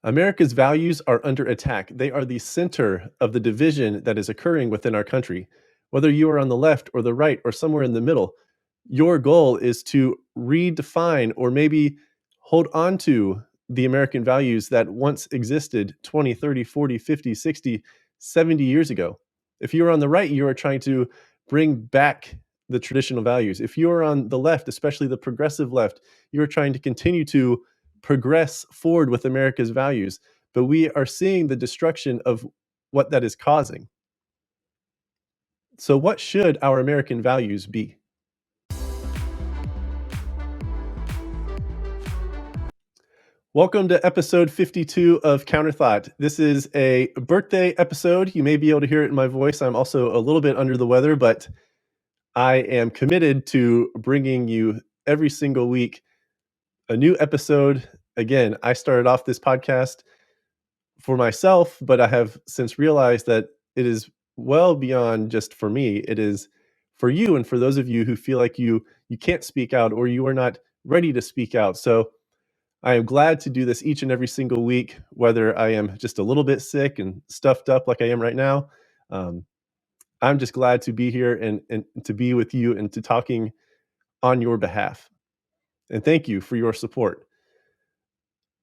America's values are under attack. They are the center of the division that is occurring within our country. Whether you are on the left or the right or somewhere in the middle, your goal is to redefine or maybe hold on to the American values that once existed 20, 30, 40, 50, 60, 70 years ago. If you are on the right, you are trying to bring back the traditional values. If you are on the left, especially the progressive left, you are trying to continue to progress forward with America's values, but we are seeing the destruction of what that is causing. So, what should our American values be? Welcome to episode 52 of Counterthought. This is a birthday episode. You may be able to hear it in my voice. I'm also a little bit under the weather, but I am committed to bringing you every single week a new episode. Again, I started off this podcast for myself, but I have since realized that it is well beyond just for me. It is for you and for those of you who feel like you can't speak out or you are not ready to speak out. So I am glad to do this each and every single week, whether I am just a little bit sick and stuffed up like I am right now. Um, I'm just glad to be here and to be with you and to talking on your behalf. And thank you for your support.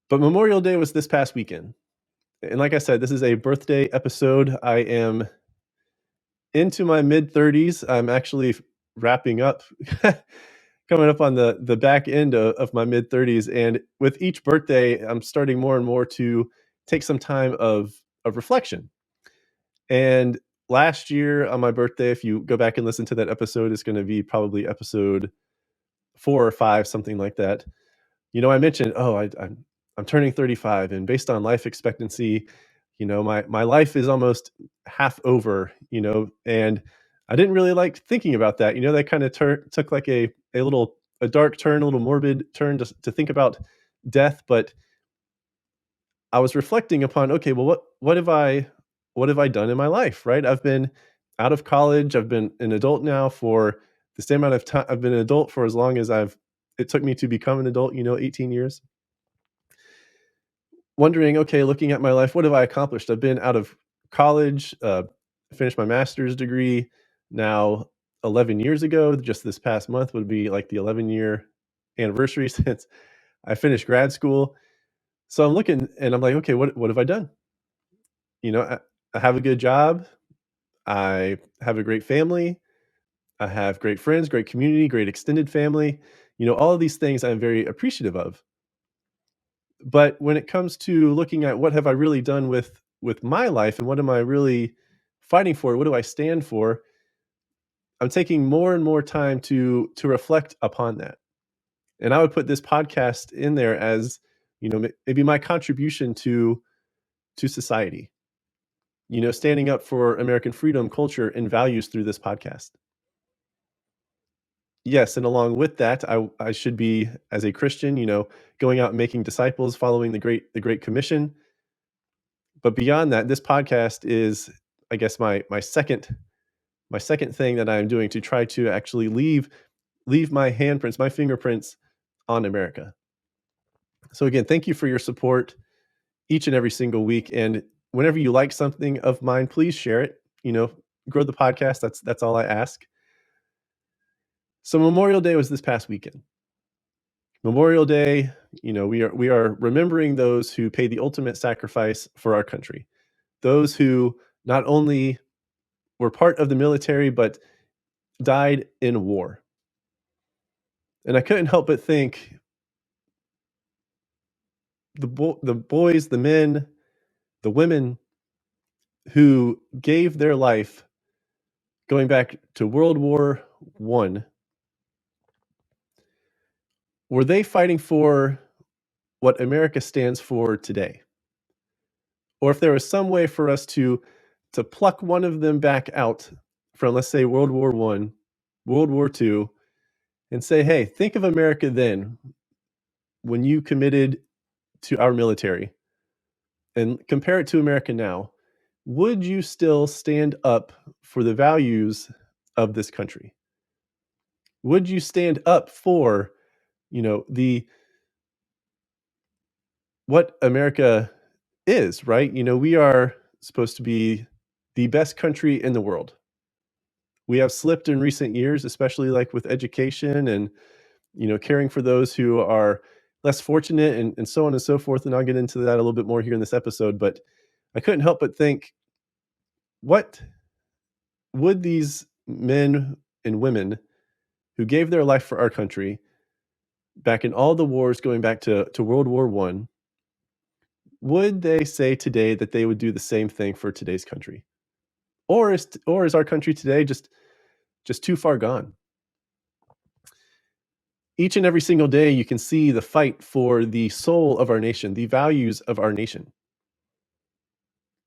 But Memorial Day was this past weekend. And like I said, this is a birthday episode. I am into my mid 30s. I'm actually wrapping up, coming up on the back end of my mid 30s. And with each birthday, I'm starting more and more to take some time of reflection. And last year on my birthday, if you go back and listen to that episode, it's going to be probably episode 4 or 5, something like that. I mentioned, I'm turning 35, and based on life expectancy, my life is almost half over, and I didn't really like thinking about that. That kind of took like a dark turn, a little morbid turn to think about death. But I was reflecting upon, okay, well, what have I done in my life, right? I've been out of college. I've been an adult now for the same amount of time. I've been an adult for as long as it took me to become an adult, 18 years. Wondering, okay, looking at my life, what have I accomplished? I've been out of college, finished my master's degree now 11 years ago. Just this past month would be like the 11-year anniversary since I finished grad school. So I'm looking and I'm like, okay, what have I done? I have a good job. I have a great family. I have great friends, great community, great extended family. All of these things I'm very appreciative of. But when it comes to looking at what have I really done with my life and what am I really fighting for? What do I stand for? I'm taking more and more time to reflect upon that. And I would put this podcast in there as, maybe my contribution to society. Standing up for American freedom, culture, and values through this podcast. Yes, and along with that, I should be, as a Christian, going out and making disciples, following the Great Commission. But beyond that, this podcast is, I guess, my second thing that I'm doing to try to actually leave my handprints, my fingerprints on America. So again, thank you for your support each and every single week. And whenever you like something of mine, please share it. Grow the podcast. That's all I ask. So Memorial Day was this past weekend. Memorial Day, we are remembering those who paid the ultimate sacrifice for our country. Those who not only were part of the military but died in war. And I couldn't help but think the boys, the men, the women who gave their life going back to World War One, were they fighting for what America stands for today? Or if there was some way for us to pluck one of them back out from, let's say, World War One, World War Two, and say, hey, think of America then when you committed to our military and compare it to America now, would you still stand up for the values of this country? Would you stand up for, the what America is, right? We are supposed to be the best country in the world. We have slipped in recent years, especially like with education and caring for those who are less fortunate and so on and so forth. And I'll get into that a little bit more here in this episode. But I couldn't help but think, what would these men and women who gave their life for our country back in all the wars going back to World War One, would they say today that they would do the same thing for today's country? Or is our country today just too far gone? Each and every single day, you can see the fight for the soul of our nation, the values of our nation.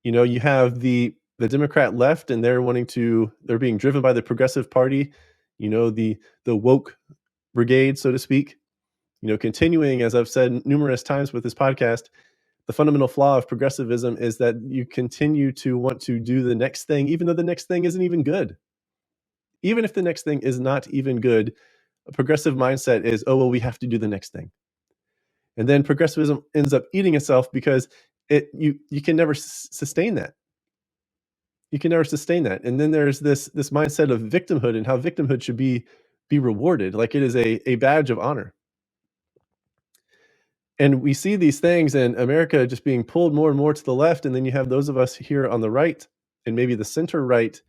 You have the Democrat left, and they're being driven by the Progressive Party, the woke brigade, so to speak. Continuing, as I've said numerous times with this podcast, the fundamental flaw of progressivism is that you continue to want to do the next thing, even though the next thing isn't even good. Even if the next thing is not even good, a progressive mindset is, oh, well, we have to do the next thing. And then progressivism ends up eating itself because you can never sustain that. You can never sustain that. And then there's this mindset of victimhood and how victimhood should be rewarded, like it is a badge of honor. And we see these things in America just being pulled more and more to the left, and then you have those of us here on the right and maybe the center right,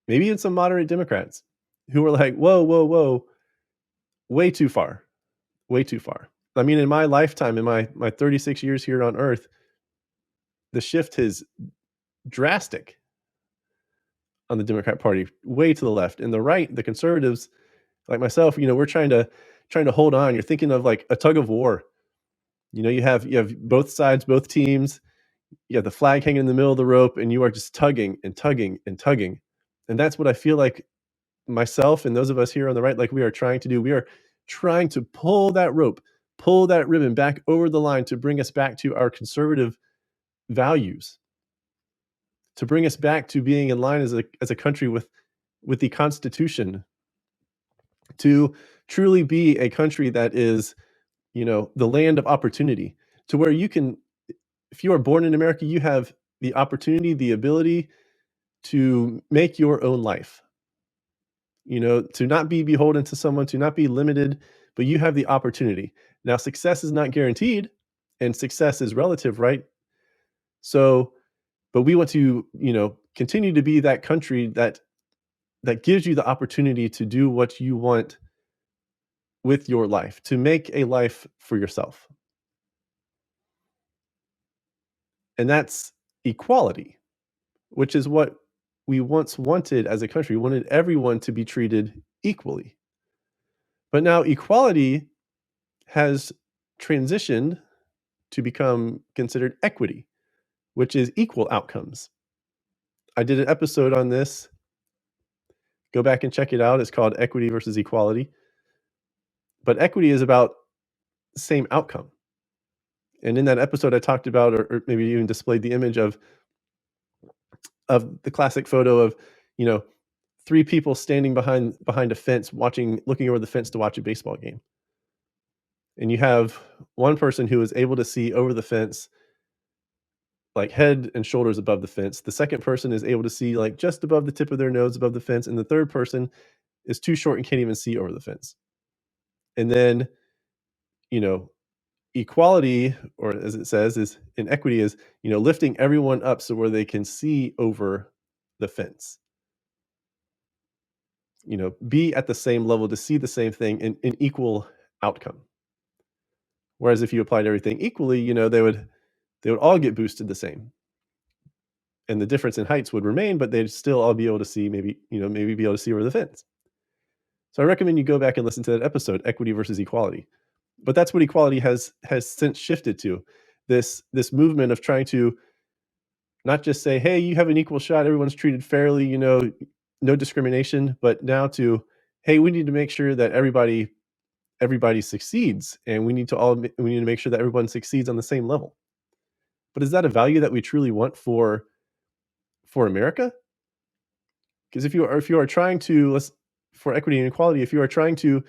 maybe even some moderate Democrats who are like, whoa, whoa, whoa, way too far, way too far. I mean, in my lifetime, in my 36 years here on Earth, the shift is drastic on the Democrat Party, way to the left. And the right, the conservatives, like myself, we're trying to hold on. You're thinking of like a tug of war. You have both sides, both teams. You have the flag hanging in the middle of the rope, and you are just tugging and tugging and tugging. And that's what I feel like myself and those of us here on the right, like we are trying to do. We are trying to pull that rope, pull that ribbon back over the line to bring us back to our conservative values, to bring us back to being in line as a country with the Constitution, to truly be a country that is, the land of opportunity, to where you can, if you are born in America, you have the opportunity, the ability to make your own life, to not be beholden to someone, to not be limited, but you have the opportunity. Now, success is not guaranteed and success is relative, right? So, but we want to, continue to be that country that gives you the opportunity to do what you want with your life, to make a life for yourself. And that's equality, which is what we once wanted as a country. We wanted everyone to be treated equally. But now equality has transitioned to become considered equity, which is equal outcomes. I did an episode on this. Go back and check it out. It's called Equity versus Equality. But equity is about the same outcome. And in that episode, I talked about, or maybe even displayed the image of the classic photo of, you know, three people standing behind a fence, looking over the fence to watch a baseball game. And you have one person who is able to see over the fence, like head and shoulders above the fence. The second person is able to see like just above the tip of their nose above the fence, and the third person is too short and can't even see over the fence. And then, you know, equality, or as it says, is in equity is, lifting everyone up so where they can see over the fence. Be at the same level to see the same thing in equal outcome. Whereas if you applied everything equally, they would all get boosted the same. And the difference in heights would remain, but they'd still all be able to see, maybe be able to see over the fence. So I recommend you go back and listen to that episode, Equity versus Equality. But that's what equality has since shifted to. This movement of trying to not just say, hey, you have an equal shot, everyone's treated fairly, no discrimination, but now to, hey, we need to make sure that everybody succeeds, and we need to make sure that everyone succeeds on the same level. But is that a value that we truly want for America? Because if you are trying to, for equity and equality, if you are trying to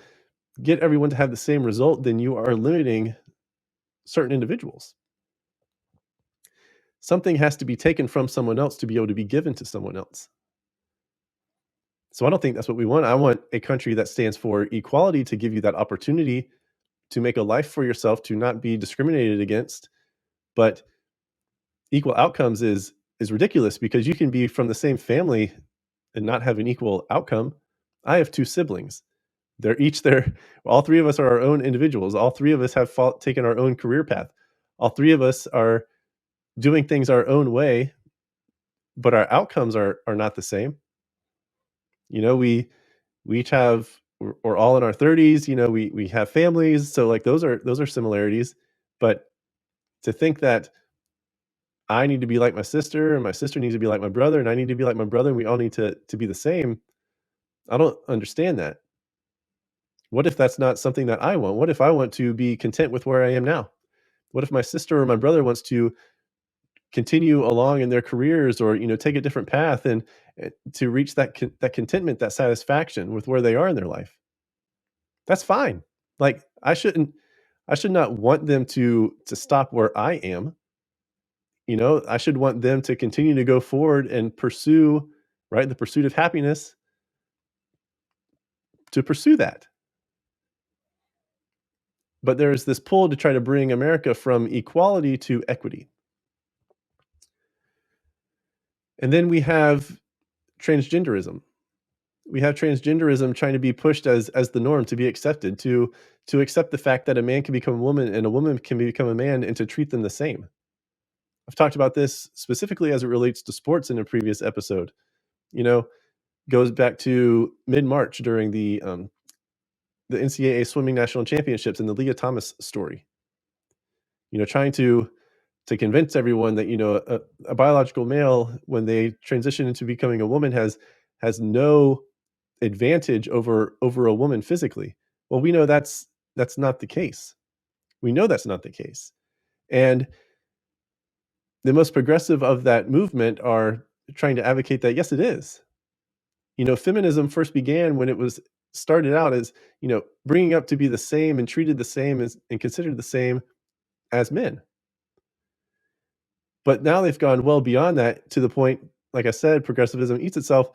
get everyone to have the same result, then you are limiting certain individuals. Something has to be taken from someone else to be able to be given to someone else. So I don't think that's what we want. I want a country that stands for equality to give you that opportunity to make a life for yourself, to not be discriminated against. But equal outcomes is ridiculous because you can be from the same family and not have an equal outcome. I have 2 siblings. They're each their all 3 of us are our own individuals. All 3 of us have taken our own career path. All 3 of us are doing things our own way, but our outcomes are not the same. You know, we each have we're all in our 30s, you know, we have families, so, like, those are similarities, but to think that I need to be like my sister, and my sister needs to be like my brother, and I need to be like my brother, and we all need to be the same, I don't understand that. What if that's not something that I want? What if I want to be content with where I am now? What if my sister or my brother wants to continue along in their careers or, you know, take a different path and to reach that contentment, that satisfaction with where they are in their life? That's fine. Like, I should not want them to stop where I am, you know? I should want them to continue to go forward and pursue, right, the pursuit of happiness, to pursue that. But there's this pull to try to bring America from equality to equity. And then we have transgenderism. We have transgenderism trying to be pushed as the norm, to be accepted, to accept the fact that a man can become a woman and a woman can become a man and to treat them the same. I've talked about this specifically as it relates to sports in a previous episode. You know, goes back to mid-March during the NCAA swimming national championships and the Leah Thomas story. You know, trying to convince everyone that, you know, a biological male, when they transition into becoming a woman, has no advantage over a woman physically. Well, we know that's not the case. We know that's not the case. And the most progressive of that movement are trying to advocate that yes, it is. You know, feminism first began when it was started out as, you know, bringing up to be the same and treated the same as and considered the same as men. But now they've gone well beyond that to the point, like I said, progressivism eats itself.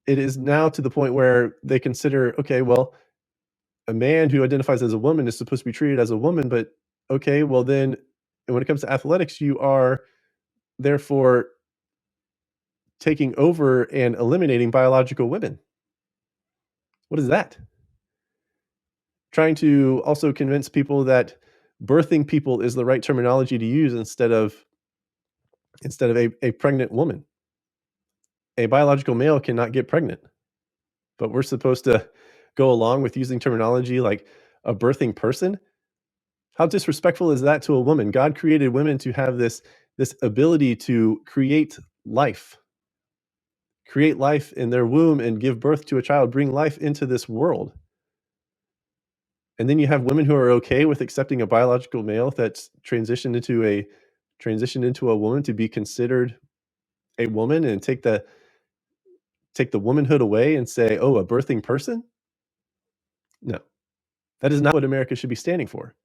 It is now to the point where they consider, okay, well, a man who identifies as a woman is supposed to be treated as a woman, but okay, well then when it comes to athletics, you are therefore taking over and eliminating biological women. What is that? Trying to also convince people that birthing people is the right terminology to use instead of a pregnant woman. A biological male cannot get pregnant, but we're supposed to go along with using terminology like a birthing person. How disrespectful is that to a woman? God created women to have this ability to create life in their womb and give birth to a child, bring life into this world. And then you have women who are okay with accepting a biological male that's transitioned into a woman to be considered a woman and take the womanhood away and say, "Oh, a birthing person?" No. That is not what America should be standing for.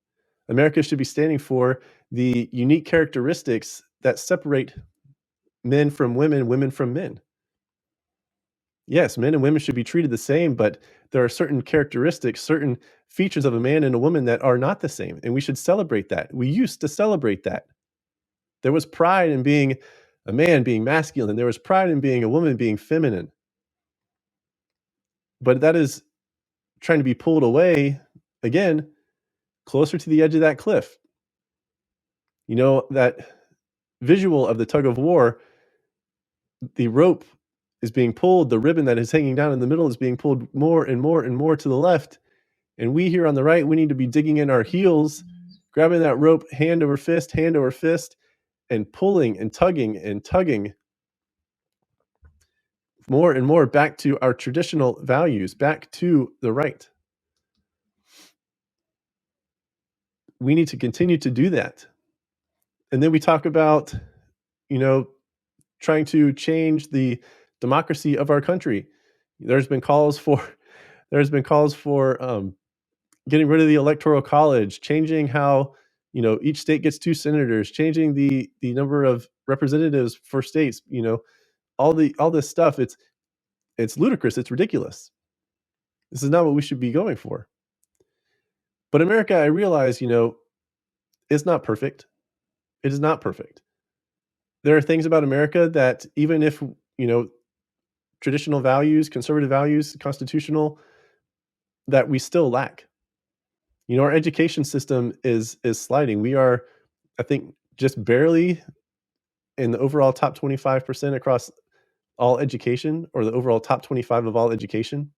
America should be standing for the unique characteristics that separate men from women, women from men. Yes, men and women should be treated the same, but there are certain characteristics, certain features of a man and a woman that are not the same, and we should celebrate that. We used to celebrate that. There was pride in being a man being masculine, there was pride in being a woman being feminine. But that is trying to be pulled away again, closer to the edge of that cliff. You know, that visual of the tug of war, the rope is being pulled, the ribbon that is hanging down in the middle is being pulled more and more and more to the left. And we here on the right, we need to be digging in our heels, grabbing that rope hand over fist, and pulling and tugging more and more back to our traditional values, back to the right. We need to continue to do that. And then we talk about, you know, trying to change the democracy of our country. There's been calls for there's been calls for getting rid of the electoral college, changing how Each state gets 2 senators, changing the number of representatives for states, all this stuff, it's ludicrous, it's ridiculous. This is not what we should be going for. But America, I realize, is not perfect. It is not perfect. There are things about America that even if, traditional values, conservative values, constitutional, that we still lack. Our education system is sliding. We are, I think, just barely in the overall top 25% across all education, or the overall top 25 of all education.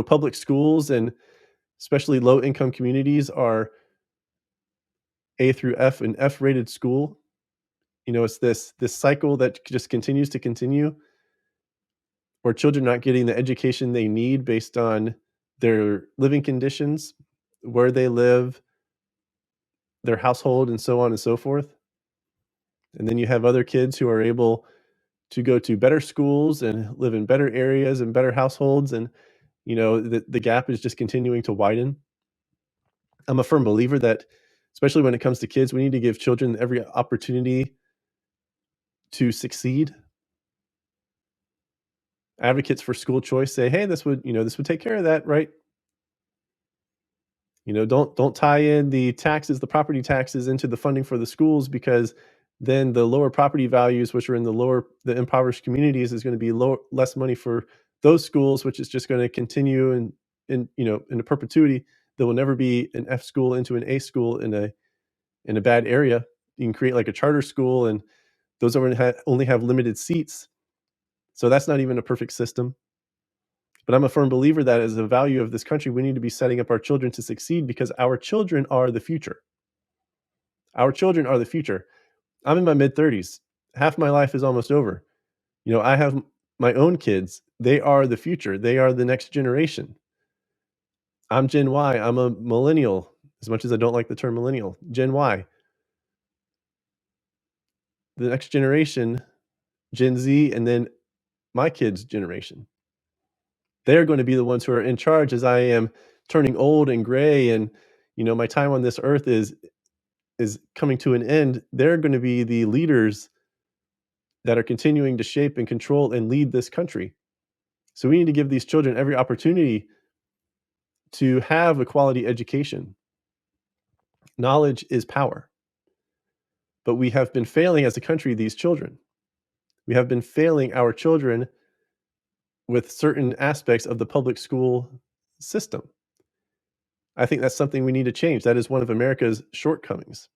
Public schools and especially low income communities are A through F, an F-rated school. It's this cycle that just continues to continue, where children not getting the education they need based on their living conditions, where they live, their household, and so on and so forth. And then you have other kids who are able to go to better schools and live in better areas and better households, and the gap is just continuing to widen. I'm a firm believer that, especially when it comes to kids, we need to give children every opportunity to succeed. Advocates for school choice say, "Hey, this would take care of that, right?" Don't tie in the taxes, the property taxes, into the funding for the schools, because then the lower property values, which are in the impoverished communities, is going to be less money for those schools, which is just going to continue into perpetuity. There will never be an F school into an A school in a bad area. You can create like a charter school, and those only have limited seats. So that's not even a perfect system. But I'm a firm believer that as a value of this country, we need to be setting up our children to succeed, because our children are the future. Our children are the future. I'm in my mid 30s. Half my life is almost over. I have my own kids. They are the future. They are the next generation. I'm Gen Y. I'm a millennial, as much as I don't like the term millennial. Gen Y. The next generation, Gen Z, and then my kids' generation. They're going to be the ones who are in charge as I am turning old and gray, and my time on this earth is coming to an end. They're going to be the leaders that are continuing to shape and control and lead this country. So we need to give these children every opportunity to have a quality education. Knowledge is power. But we have been failing as a country these children. We have been failing our children with certain aspects of the public school system. I think that's something we need to change. That is one of America's shortcomings.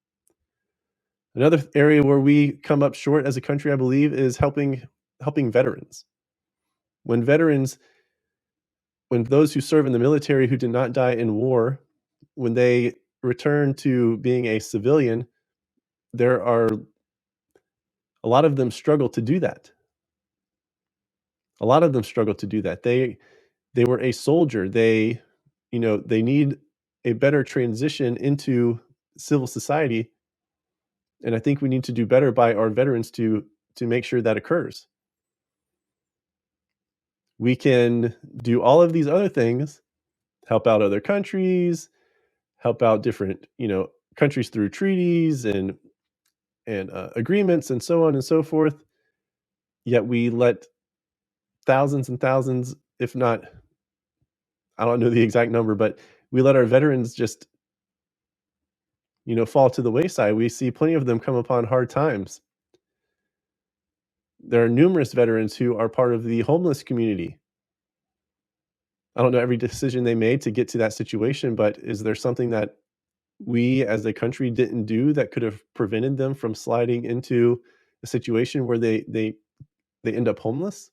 Another area where we come up short as a country, I believe, is helping veterans. When veterans, when those who serve in the military who did not die in war, when they return to being a civilian, there are a lot of them struggle to do that. A lot of them struggle to do that. They were a soldier. They need a better transition into civil society, and I think we need to do better by our veterans to make sure that occurs. We can do all of these other things, help out other countries, help out different, countries through treaties and agreements and so on and so forth. Yet we let thousands and thousands, if not, I don't know the exact number, but we let our veterans just, fall to the wayside. We see plenty of them come upon hard times. There are numerous veterans who are part of the homeless community. I don't know every decision they made to get to that situation, but is there something that we as a country didn't do that could have prevented them from sliding into a situation where they end up homeless?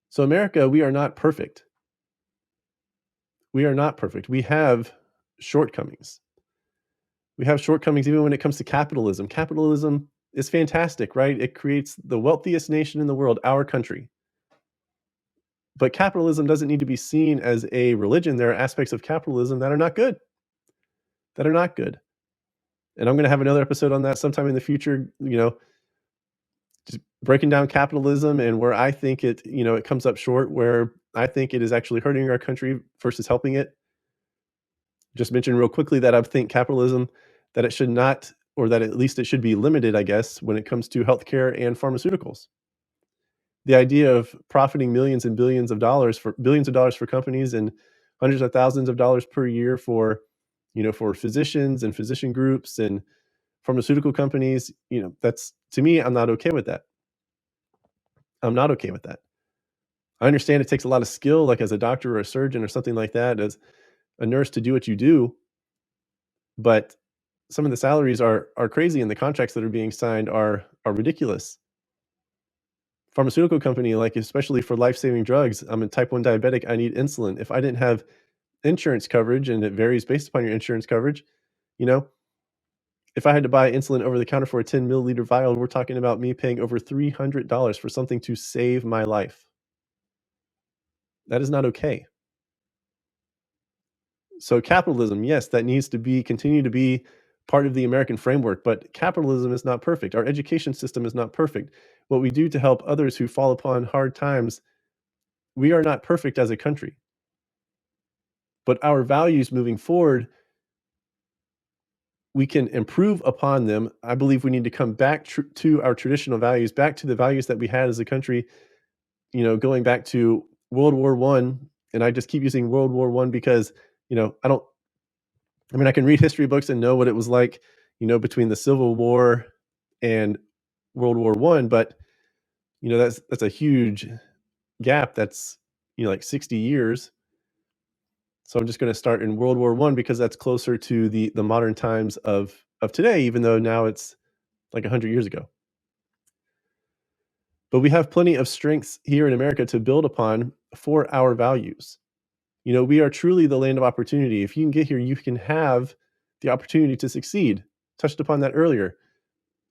So America, we are not perfect. We are not perfect. We have shortcomings. We have shortcomings even when it comes to capitalism. Capitalism is fantastic, right? It creates the wealthiest nation in the world, our country. But capitalism doesn't need to be seen as a religion. There are aspects of capitalism that are not good, that are not good. And I'm going to have another episode on that sometime in the future, just breaking down capitalism and where I think it comes up short, where I think it is actually hurting our country versus helping it. Just mention real quickly that I think capitalism, that it should not, or that at least it should be limited, I guess, when it comes to healthcare and pharmaceuticals. The idea of profiting millions and billions of dollars for companies and hundreds of thousands of dollars per year for, for physicians and physician groups and pharmaceutical companies, that's, to me, I'm not okay with that. I'm not okay with that. I understand it takes a lot of skill, like as a doctor or a surgeon or something like that, as a nurse to do what you do, but some of the salaries are crazy and the contracts that are being signed are ridiculous. Pharmaceutical company, like especially for life-saving drugs, I'm a type 1 diabetic, I need insulin. If I didn't have insurance coverage, and it varies based upon your insurance coverage, you know, if I had to buy insulin over the counter for a 10 milliliter vial, we're talking about me paying over $300 for something to save my life. That is not okay. So capitalism, yes, that needs to be continue to be part of the American framework, but capitalism is not perfect. Our education system is not perfect. What we do to help others who fall upon hard times, we are not perfect as a country. But our values moving forward, we can improve upon them. I believe we need to come back to our traditional values, back to the values that we had as a country, going back to World War One. And I just keep using World War One because, I don't I mean, I can read history books and know what it was like, between the Civil War and World War One, but that's a huge gap. That's like 60 years. So I'm just going to start in World War One because that's closer to the modern times of today, even though now it's like 100 years ago. But we have plenty of strengths here in America to build upon for our values. We are truly the land of opportunity. If you can get here, you can have the opportunity to succeed. Touched upon that earlier.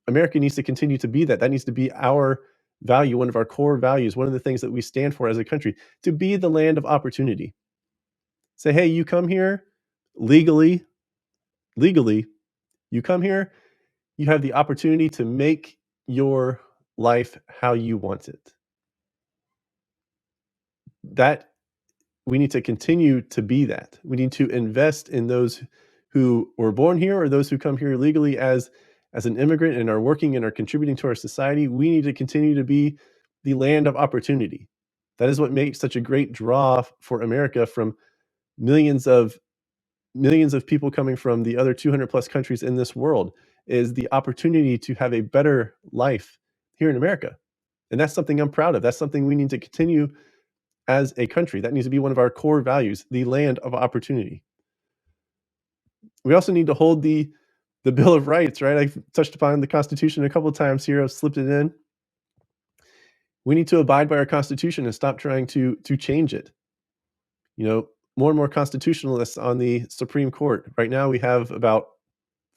America needs to continue to be that. That needs to be our value, one of our core values, one of the things that we stand for as a country, to be the land of opportunity. Say, hey, you come here legally, legally, you come here, you have the opportunity to make your life how you want it. That we need to continue to be that. We need to invest in those who were born here or those who come here legally as an immigrant and are working and are contributing to our society. We need to continue to be the land of opportunity. That is what makes such a great draw for America from millions of millions of people coming from the other 200 plus countries in this world is the opportunity to have a better life here in America. And that's something I'm proud of. That's something we need to continue as a country. That needs to be one of our core values, the land of opportunity. We also need to hold the Bill of Rights, right? I've touched upon the Constitution a couple of times here. I've slipped it in. We need to abide by our Constitution and stop trying to change it. More and more constitutionalists on the Supreme Court. Right now, we have about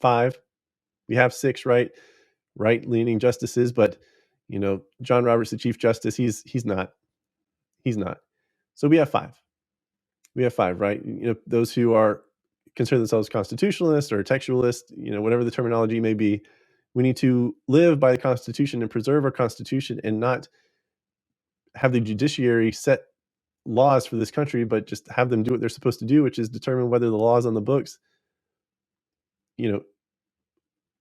5. We have 6, right-leaning justices, but John Roberts, the Chief Justice, he's not. He's not. So we have 5. We have 5, right? Those who are consider themselves constitutionalists or textualists, whatever the terminology may be, we need to live by the Constitution and preserve our Constitution and not have the judiciary set laws for this country, but just have them do what they're supposed to do, which is determine whether the laws on the books, you know,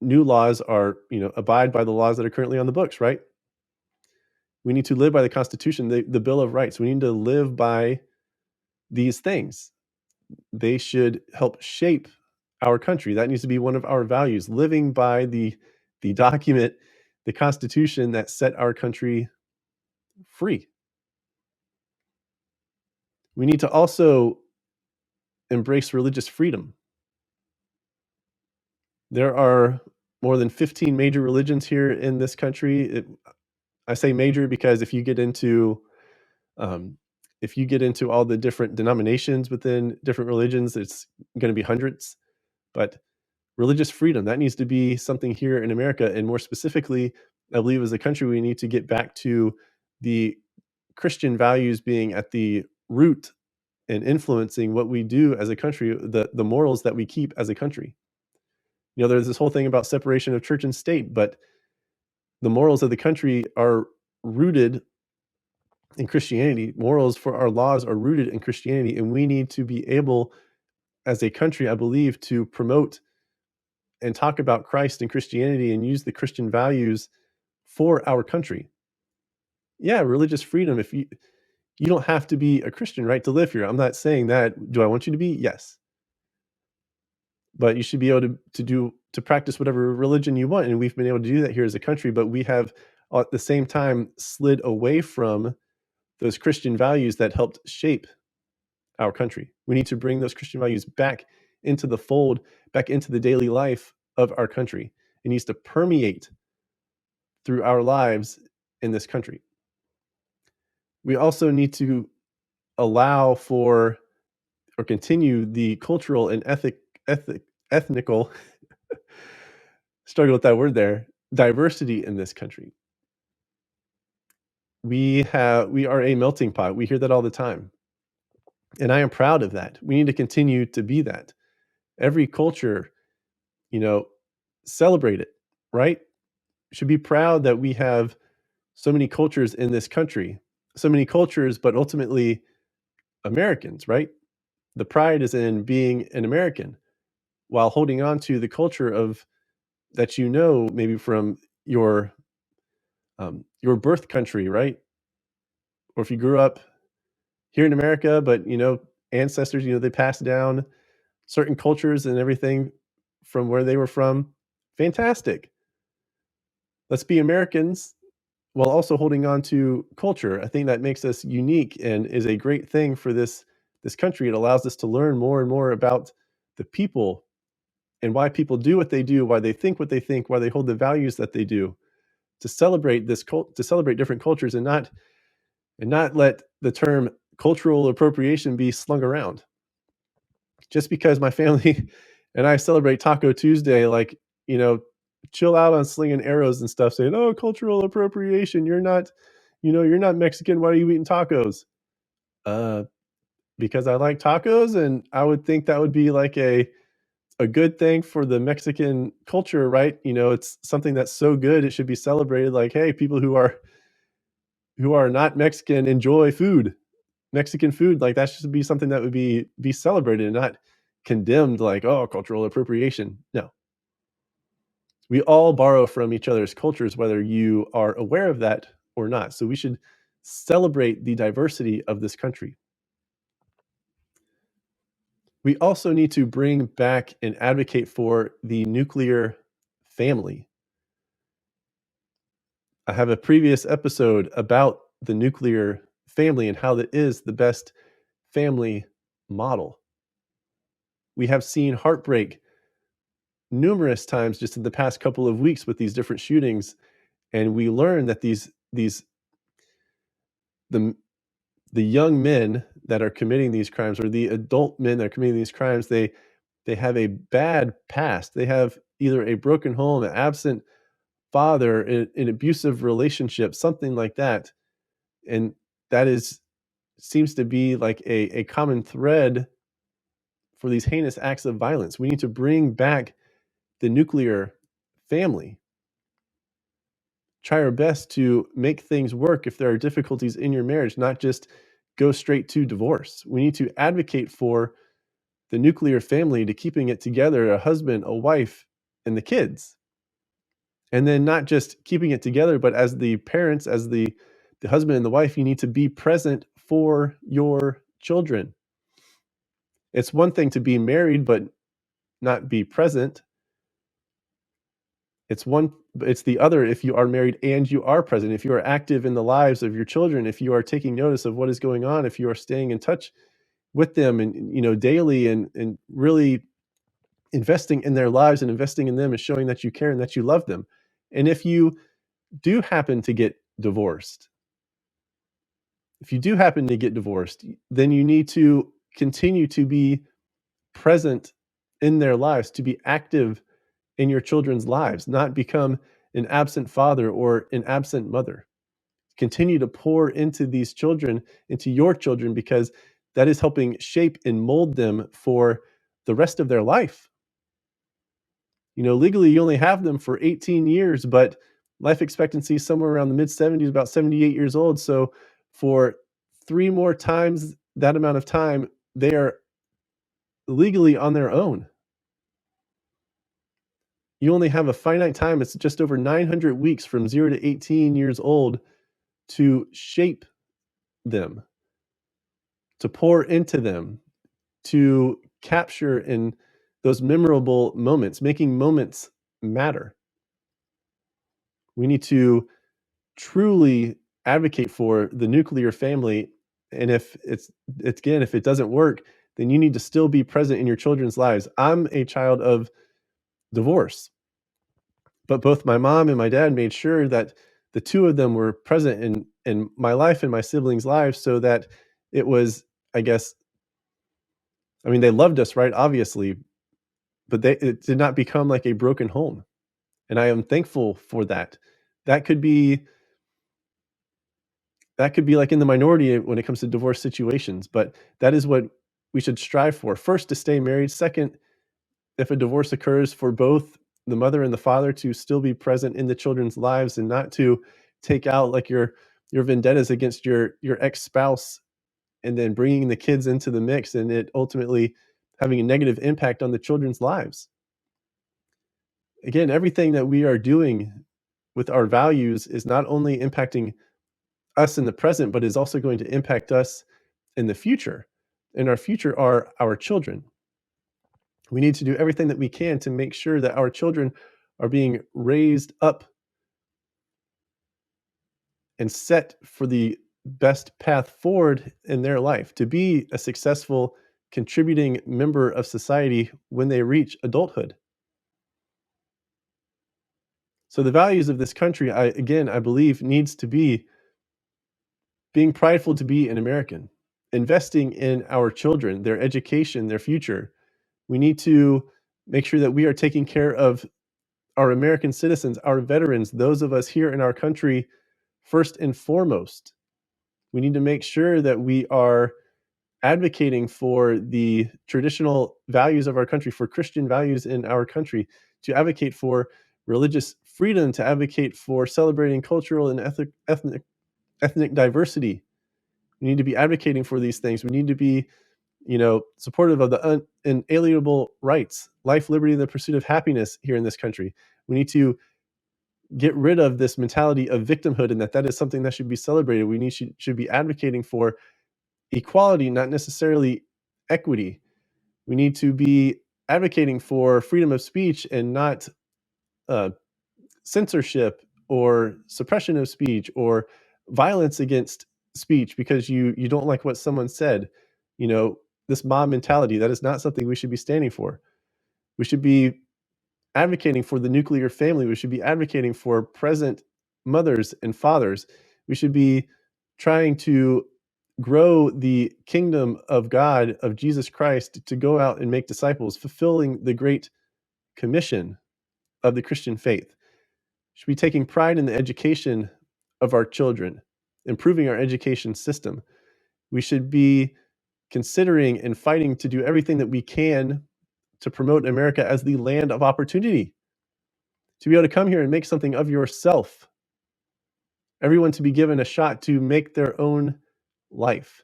new laws are, abide by the laws that are currently on the books, right? We need to live by the Constitution, the Bill of Rights. We need to live by these things. They should help shape our country. That needs to be one of our values, living by the document, the Constitution that set our country free. We need to also embrace religious freedom. There are more than 15 major religions here in this country. I say major because um, if you get into all the different denominations within different religions, it's going to be hundreds. But religious freedom, that needs to be something here in America, and more specifically, I believe as a country, we need to get back to the Christian values being at the root and influencing what we do as a country, the morals that we keep as a country. There's this whole thing about separation of church and state, but the morals of the country are rooted in Christianity. Morals for our laws are rooted in Christianity, and we need to be able as a country, I believe, to promote and talk about Christ and Christianity and use the Christian values for our country. Yeah, religious freedom. If you don't have to be a Christian, right, to live here. I'm not saying that. Do I want you to be? Yes. But you should be able to practice whatever religion you want, and we've been able to do that here as a country, but we have, at the same time, slid away from those Christian values that helped shape our country. We need to bring those Christian values back into the fold, back into the daily life of our country. It needs to permeate through our lives in this country. We also need to allow for or continue the cultural and ethnical struggle with that word there, diversity in this country. We are a melting pot. We hear that all the time. And I am proud of that. We need to continue to be that. Every culture, you know, celebrate it, right? Should be proud that we have so many cultures in this country. So many cultures, but ultimately Americans, right? The pride is in being an American while holding on to the culture of that maybe from your birth country, right? Or if you grew up here in America, but ancestors, they passed down certain cultures and everything from where they were from. Fantastic. Let's be Americans while also holding on to culture. I think that makes us unique and is a great thing for this country. It allows us to learn more and more about the people and why people do what they do, why they think what they think, why they hold the values that they do. To celebrate to celebrate different cultures and not let the term cultural appropriation be slung around. Just because my family and I celebrate Taco Tuesday, like, you know, chill out on slinging arrows and stuff, saying, "Oh, cultural appropriation. You're not Mexican. Why are you eating tacos?" Uh, because I like tacos, and I would think that would be like a good thing for the Mexican culture, right? It's something that's so good it should be celebrated. Like, hey, people who are not Mexican enjoy food. Mexican food, like, that should be something that would be celebrated and not condemned like, "Oh, cultural appropriation." No. We all borrow from each other's cultures, whether you are aware of that or not. So we should celebrate the diversity of this country. We also need to bring back and advocate for the nuclear family. I have a previous episode about the nuclear family and how that is the best family model. We have seen heartbreak numerous times just in the past couple of weeks with these different shootings, and we learn that these the the young men that are committing these crimes, or the adult men that are committing these crimes, they have a bad past. They have either a broken home, an absent father, an abusive relationship, something like that, and that is seems to be like a common thread for these heinous acts of violence. We need to bring back the nuclear family. Try our best to make things work if there are difficulties in your marriage, not just go straight to divorce. We need to advocate for the nuclear family, to keeping it together, a husband, a wife, and the kids. And then not just keeping it together, but as the parents, as the husband and the wife, you need to be present for your children. It's one thing to be married but not be present. It's the other if you are married and you are present, if you are active in the lives of your children, if you are taking notice of what is going on, if you are staying in touch with them and daily and really investing in their lives and investing in them and showing that you care and that you love them. And divorced, if you do happen to get divorced, then you need to continue to be present in their lives, to be active in your children's lives, not become an absent father or an absent mother. Continue to pour into these children, into your children, because that is helping shape and mold them for the rest of their life. Legally, you only have them for 18 years, but life expectancy is somewhere around the mid 70s, about 78 years old. So, for three more times that amount of time, they are legally on their own. You only have a finite time. It's just over 900 weeks from 0 to 18 years old to shape them, to pour into them, to capture in those memorable moments, making moments matter. We need to truly advocate for the nuclear family. And if it's again, if it doesn't work, then you need to still be present in your children's lives. I'm a child of divorce, but both my mom and my dad made sure that the two of them were present in my life and my siblings' lives so that it was, I guess, I mean, they loved us, right? Obviously, but it did not become like a broken home. And I am thankful for that. That could be that could be like in the minority when it comes to divorce situations, but that is what we should strive for. First, to stay married. Second, if a divorce occurs, for both the mother and the father to still be present in the children's lives and not to take out like your vendettas against your ex-spouse and then bringing the kids into the mix and it ultimately having a negative impact on the children's lives. Again, everything that we are doing with our values is not only impacting us in the present, but is also going to impact us in the future. And our future are our children. We need to do everything that we can to make sure that our children are being raised up and set for the best path forward in their life to be a successful contributing member of society when they reach adulthood. So the values of this country, I believe needs to be being prideful to be an American, investing in our children, their education, their future. We need to make sure that we are taking care of our American citizens, our veterans, those of us here in our country first and foremost. We need to make sure that we are advocating for the traditional values of our country, for Christian values in our country, to advocate for religious freedom, to advocate for celebrating cultural and ethnic diversity. We need to be advocating for these things. We need to be, supportive of the inalienable rights, life, liberty, and the pursuit of happiness here in this country. We need to get rid of this mentality of victimhood and that is something that should be celebrated. We should be advocating for equality, not necessarily equity. We need to be advocating for freedom of speech and not uh, censorship or suppression of speech or violence against speech because you don't like what someone said. You know, this mob mentality, that is not something we should be standing for. We should be advocating for the nuclear family. We should be advocating for present mothers and fathers. We should be trying to grow the kingdom of God, of Jesus Christ, to go out and make disciples, fulfilling the great commission of the Christian faith. We should be taking pride in the education of our children, improving our education system. We should be considering and fighting to do everything that we can to promote America as the land of opportunity, to be able to come here and make something of yourself. Everyone to be given a shot to make their own life,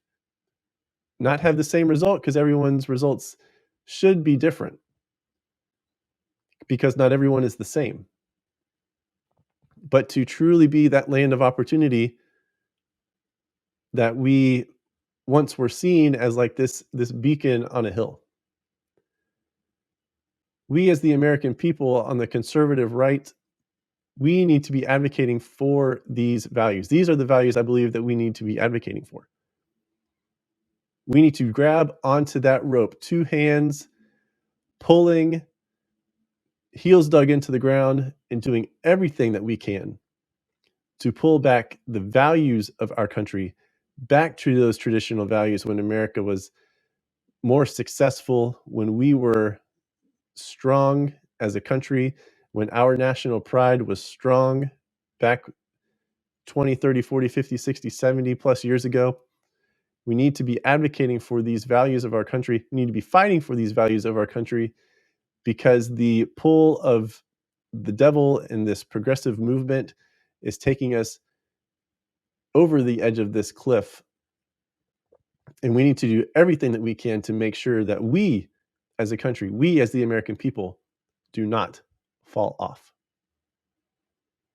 not have the same result because everyone's results should be different because not everyone is the same. But to truly be that land of opportunity that we once were seen as like this beacon on a hill. We as the American people on the conservative right, we need to be advocating for these values. These are the values I believe that we need to be advocating for. We need to grab onto that rope, two hands, pulling, heels dug into the ground, and doing everything that we can to pull back the values of our country back to those traditional values when America was more successful, when we were strong as a country, when our national pride was strong back 20, 30, 40, 50, 60, 70 plus years ago. We need to be advocating for these values of our country. We need to be fighting for these values of our country because the pull of the devil in this progressive movement is taking us over the edge of this cliff. And we need to do everything that we can to make sure that we as a country, we as the American people do not fall off.